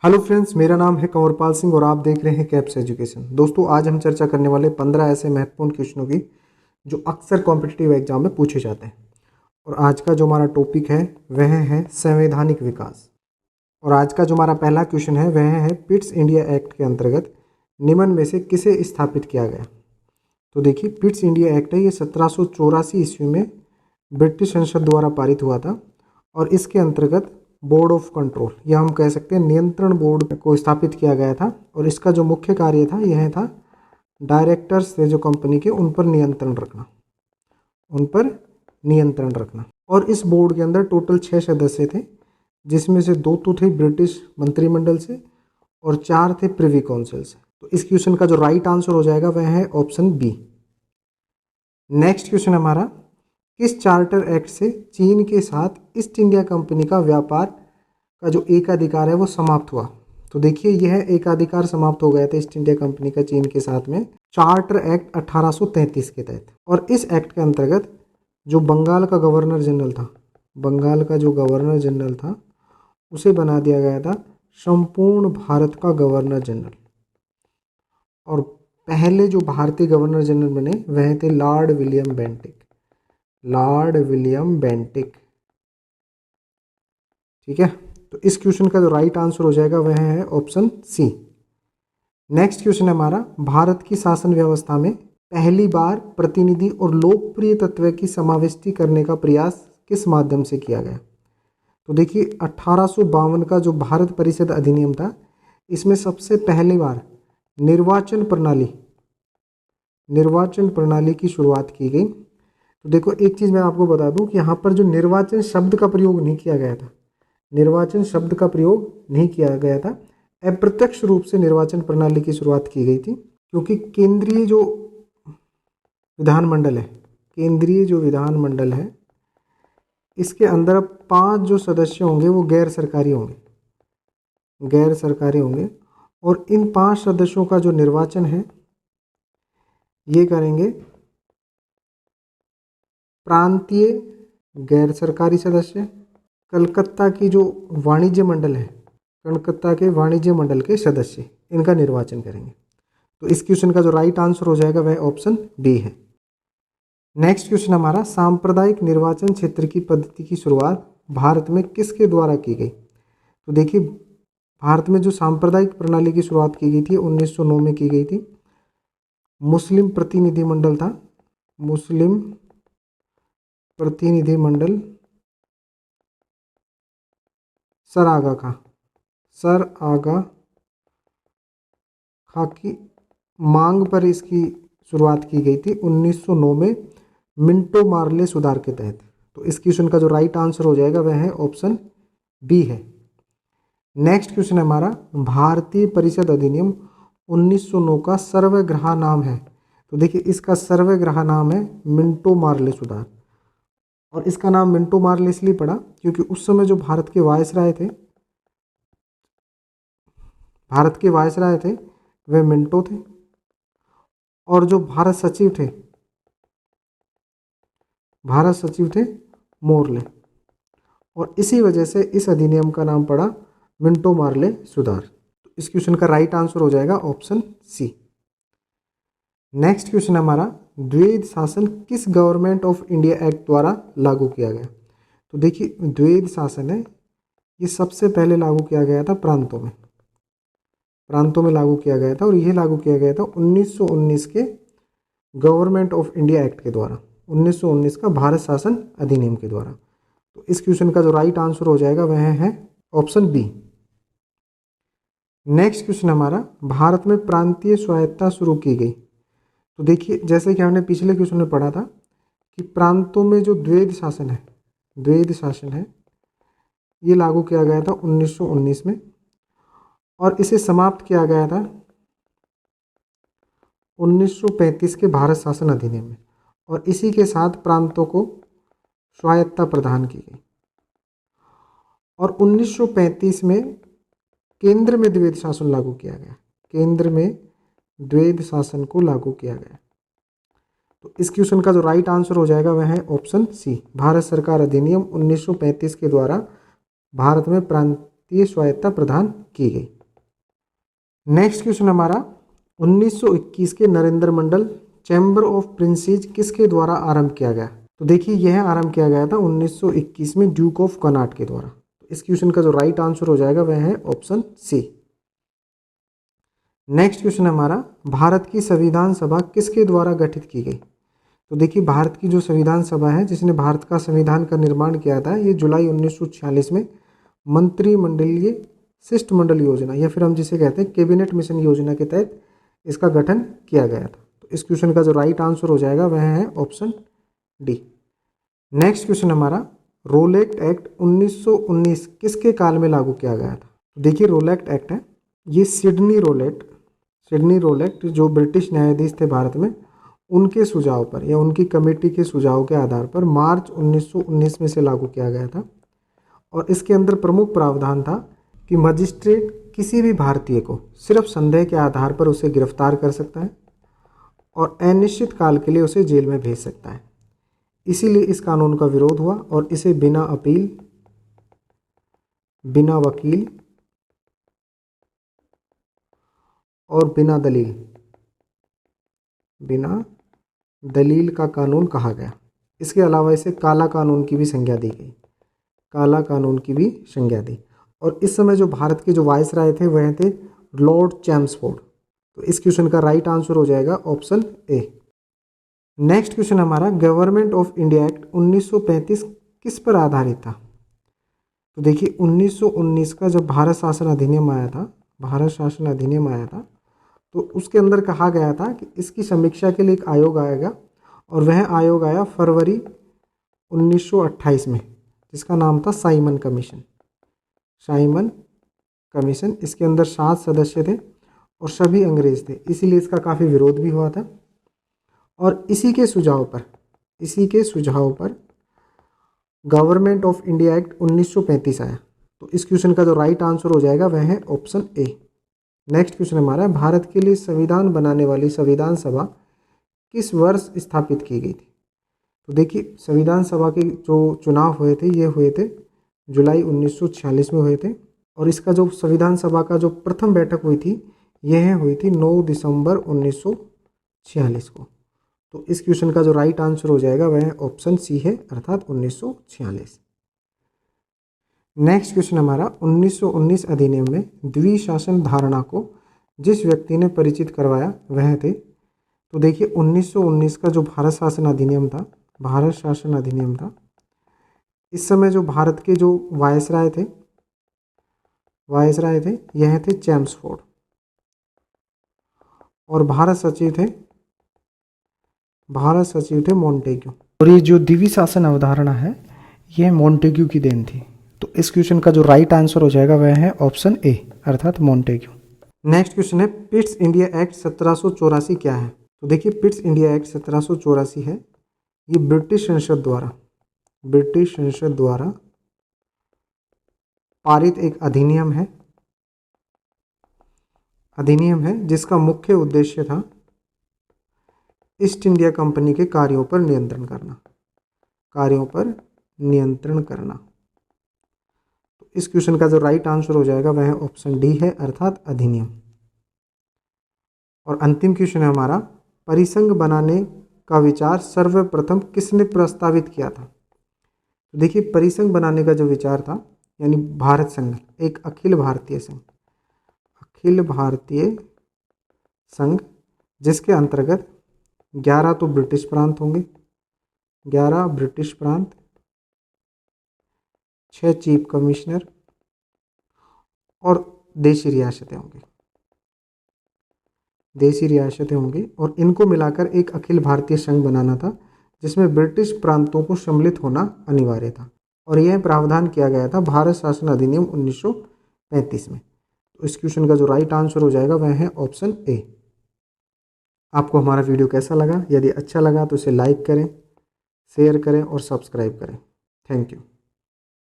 Hello friends, मेरा नाम है कंवरपाल सिंह और आप देख रहे हैं कैप्स एजुकेशन। दोस्तों, आज हम चर्चा करने वाले 15 ऐसे महत्वपूर्ण क्वेश्चनों की जो अक्सर कॉम्पिटिटिव एग्जाम में पूछे जाते हैं। और आज का जो हमारा टॉपिक है वह है संवैधानिक विकास। और आज का जो हमारा पहला क्वेश्चन है वह है पिट्स इंडिया एक्ट के अंतर्गत निम्न में से किसे स्थापित किया गया। तो देखिए, पिट्स इंडिया एक्ट है, ये 1784 ईस्वी में ब्रिटिश संसद द्वारा पारित हुआ था। और इसके अंतर्गत बोर्ड ऑफ कंट्रोल या हम कह सकते हैं नियंत्रण बोर्ड को स्थापित किया गया था। और इसका जो मुख्य कार्य था यह था डायरेक्टर्स थे जो कंपनी के, उन पर नियंत्रण रखना। और इस बोर्ड के अंदर टोटल 6 सदस्य थे, जिसमें से 2 तो थे ब्रिटिश मंत्रिमंडल से और 4 थे प्रिवी काउंसिल से। तो इस क्वेश्चन का जो राइट आंसर हो जाएगा वह है ऑप्शन बी। नेक्स्ट क्वेश्चन हमारा, किस चार्टर एक्ट से चीन के साथ ईस्ट इंडिया कंपनी का व्यापार का जो एकाधिकार है वो समाप्त हुआ। तो देखिए, यह एकाधिकार समाप्त हो गया था ईस्ट इंडिया कंपनी का चीन के साथ में चार्टर एक्ट 1833 के तहत। और इस एक्ट के अंतर्गत जो बंगाल का गवर्नर जनरल था उसे बना दिया गया था संपूर्ण भारत का गवर्नर जनरल। और पहले जो भारतीय गवर्नर जनरल बने वह थे लॉर्ड विलियम बेंटिक। ठीक है, तो इस क्वेश्चन का जो राइट आंसर हो जाएगा वह है ऑप्शन सी। नेक्स्ट क्वेश्चन है हमारा, भारत की शासन व्यवस्था में पहली बार प्रतिनिधि और लोकप्रिय तत्व की समाविष्टि करने का प्रयास किस माध्यम से किया गया। तो देखिए, 1852 का जो भारत परिषद अधिनियम था, इसमें सबसे पहली बार निर्वाचन प्रणाली की शुरुआत की गई। तो देखो, एक चीज़ मैं आपको बता दूं कि यहाँ पर जो निर्वाचन शब्द का प्रयोग नहीं किया गया था, अप्रत्यक्ष रूप से निर्वाचन प्रणाली की शुरुआत की गई थी। क्योंकि केंद्रीय जो विधानमंडल है इसके अंदर अब 5 जो सदस्य होंगे वो गैर सरकारी होंगे। और इन 5 सदस्यों का जो निर्वाचन है ये करेंगे प्रांतीय गैर सरकारी सदस्य, कलकत्ता की जो वाणिज्य मंडल है, कलकत्ता के वाणिज्य मंडल के सदस्य, इनका निर्वाचन करेंगे। तो इस क्वेश्चन का जो राइट आंसर हो जाएगा वह ऑप्शन बी है। नेक्स्ट क्वेश्चन हमारा, सांप्रदायिक निर्वाचन क्षेत्र की पद्धति की शुरुआत भारत में किसके द्वारा की गई। तो देखिए, भारत में जो सांप्रदायिक प्रणाली की शुरुआत की गई थी 1909 में की गई थी। मुस्लिम प्रतिनिधिमंडल था, सर आगा खां की मांग पर इसकी शुरुआत की गई थी 1909 में मिंटो मार्ले सुधार के तहत। तो इस क्वेश्चन का जो राइट आंसर हो जाएगा वह है ऑप्शन बी है। नेक्स्ट क्वेश्चन है हमारा, भारतीय परिषद अधिनियम 1909 का सर्वग्राही नाम है। तो देखिए, इसका सर्वग्राही नाम है मिंटो मार्ले सुधार। और इसका नाम मिंटो मार्ले इसलिए पड़ा क्योंकि उस समय जो भारत के वायसराय थे वे मिंटो थे। और जो भारत सचिव थे मोर्ले। और इसी वजह से इस अधिनियम का नाम पड़ा मिंटो मार्ले सुधार। तो इस क्वेश्चन का राइट आंसर हो जाएगा ऑप्शन सी। नेक्स्ट क्वेश्चन हमारा, द्वैध शासन किस गवर्नमेंट ऑफ इंडिया एक्ट द्वारा लागू किया गया। तो देखिए, द्वैध शासन है ये सबसे पहले लागू किया गया था प्रांतों में लागू किया गया था। और यह लागू किया गया था 1919 के गवर्नमेंट ऑफ इंडिया एक्ट के द्वारा, 1919 का भारत शासन अधिनियम के द्वारा। तो इस क्वेश्चन का जो राइट आंसर हो जाएगा वह है ऑप्शन बी। नेक्स्ट क्वेश्चन हमारा, भारत में प्रांतीय स्वायत्तता शुरू की गई। तो देखिए, जैसे कि हमने पिछले क्वेश्चन में पढ़ा था कि प्रांतों में जो द्वैध शासन है ये लागू किया गया था 1919 में। और इसे समाप्त किया गया था 1935 के भारत शासन अधिनियम में। और इसी के साथ प्रांतों को स्वायत्तता प्रदान की गई। और 1935 में केंद्र में द्वैध शासन लागू किया गया, तो इस क्वेश्चन का जो राइट आंसर हो जाएगा वह है ऑप्शन सी। भारत सरकार अधिनियम 1935 के द्वारा भारत में प्रांतीय स्वायत्तता प्रदान की गई। नेक्स्ट क्वेश्चन हमारा 1921 के नरेंद्र मंडल चैम्बर ऑफ प्रिंसेस किसके द्वारा आरंभ किया गया? तो देखिए यह आरंभ किया गया था 1921 में ड्यूक ऑफ कनाट के द्वारा। तो इस क्वेश्चन का जो राइट आंसर हो जाएगा वह है ऑप्शन सी। नेक्स्ट क्वेश्चन हमारा भारत की संविधान सभा किसके द्वारा गठित की गई? तो देखिए भारत की जो संविधान सभा है जिसने भारत का संविधान का निर्माण किया था, ये जुलाई 1946 में मंत्रिमंडलीय शिष्टमंडल योजना या फिर हम जिसे कहते हैं कैबिनेट मिशन योजना के तहत इसका गठन किया गया था। तो इस क्वेश्चन का जो राइट आंसर हो जाएगा वह है ऑप्शन डी। नेक्स्ट क्वेश्चन हमारा रोलेट एक्ट 1919 किसके काल में लागू किया गया था? तो देखिए रोलेट एक्ट है, ये सिडनी रोलेट जो ब्रिटिश न्यायाधीश थे भारत में, उनके सुझाव पर या उनकी कमेटी के सुझाव के आधार पर मार्च 1919 में से लागू किया गया था। और इसके अंदर प्रमुख प्रावधान था कि मजिस्ट्रेट किसी भी भारतीय को सिर्फ संदेह के आधार पर उसे गिरफ्तार कर सकता है और अनिश्चित काल के लिए उसे जेल में भेज सकता है। इसीलिए इस कानून का विरोध हुआ और इसे बिना अपील, बिना वकील और बिना दलील का कानून कहा गया। इसके अलावा इसे काला कानून की भी संज्ञा दी गई, काला कानून की भी संज्ञा दी। और इस समय जो भारत के जो वायसराय थे वह थे लॉर्ड चैम्सफोर्ड। तो इस क्वेश्चन का राइट आंसर हो जाएगा ऑप्शन ए। नेक्स्ट क्वेश्चन हमारा गवर्नमेंट ऑफ इंडिया एक्ट 1935 किस पर आधारित था? तो देखिए 1919 का जब भारत शासन अधिनियम आया था, तो उसके अंदर कहा गया था कि इसकी समीक्षा के लिए एक आयोग आएगा और वह आयोग आया फरवरी 1928 में, जिसका नाम था साइमन कमीशन। इसके अंदर 7 सदस्य थे और सभी अंग्रेज थे, इसीलिए इसका काफ़ी विरोध भी हुआ था। और इसी के सुझाव पर गवर्नमेंट ऑफ इंडिया एक्ट 1935 आया। तो इस क्वेश्चन का जो राइट आंसर हो जाएगा वह है ऑप्शन ए। नेक्स्ट क्वेश्चन हमारा भारत के लिए संविधान बनाने वाली संविधान सभा किस वर्ष स्थापित की गई थी? तो देखिए संविधान सभा के जो चुनाव हुए थे ये हुए थे जुलाई 1946 में हुए थे और इसका जो संविधान सभा का जो प्रथम बैठक हुई थी यह हुई थी 9 दिसंबर 1946 को। तो इस क्वेश्चन का जो राइट आंसर हो जाएगा वह ऑप्शन सी है, अर्थात 1946। नेक्स्ट क्वेश्चन हमारा 1919 अधिनियम में द्विशासन धारणा को जिस व्यक्ति ने परिचित करवाया वह थे। तो देखिए 1919 का जो भारत शासन अधिनियम था, इस समय जो भारत के जो वायसराय थे यह थे चैम्सफोर्ड और भारत सचिव थे मोंटेग्यू। और ये जो द्विशासन अवधारणा है यह मोंटेग्यू की देन थी। तो इस क्वेश्चन का जो राइट आंसर हो जाएगा वह है ऑप्शन ए, अर्थात मोंटेग्यू। नेक्स्ट क्वेश्चन है पिट्स इंडिया एक्ट 1784 क्या है? तो देखिए पिट्स इंडिया एक्ट 1784 है, ये ब्रिटिश संसद द्वारा पारित एक अधिनियम है जिसका मुख्य उद्देश्य था ईस्ट इंडिया कंपनी के कार्यों पर नियंत्रण करना। तो इस क्वेश्चन का जो राइट आंसर हो जाएगा वह ऑप्शन डी है, अर्थात अधिनियम। और अंतिम क्वेश्चन है हमारा परिसंघ बनाने का विचार सर्वप्रथम किसने प्रस्तावित किया था? तो देखिए परिसंघ बनाने का जो विचार था यानी भारत संघ, एक अखिल भारतीय संघ जिसके अंतर्गत 11 तो ब्रिटिश प्रांत होंगे, 11 ब्रिटिश प्रांत, 6 चीफ कमिश्नर और देशी रियासतें होंगी और इनको मिलाकर एक अखिल भारतीय संघ बनाना था जिसमें ब्रिटिश प्रांतों को सम्मिलित होना अनिवार्य था। और यह प्रावधान किया गया था भारत शासन अधिनियम 1935 में। तो इस क्वेश्चन का जो राइट आंसर हो जाएगा वह है ऑप्शन ए। आपको हमारा वीडियो कैसा लगा? यदि अच्छा लगा तो इसे लाइक करें, शेयर करें और सब्सक्राइब करें। Thank you.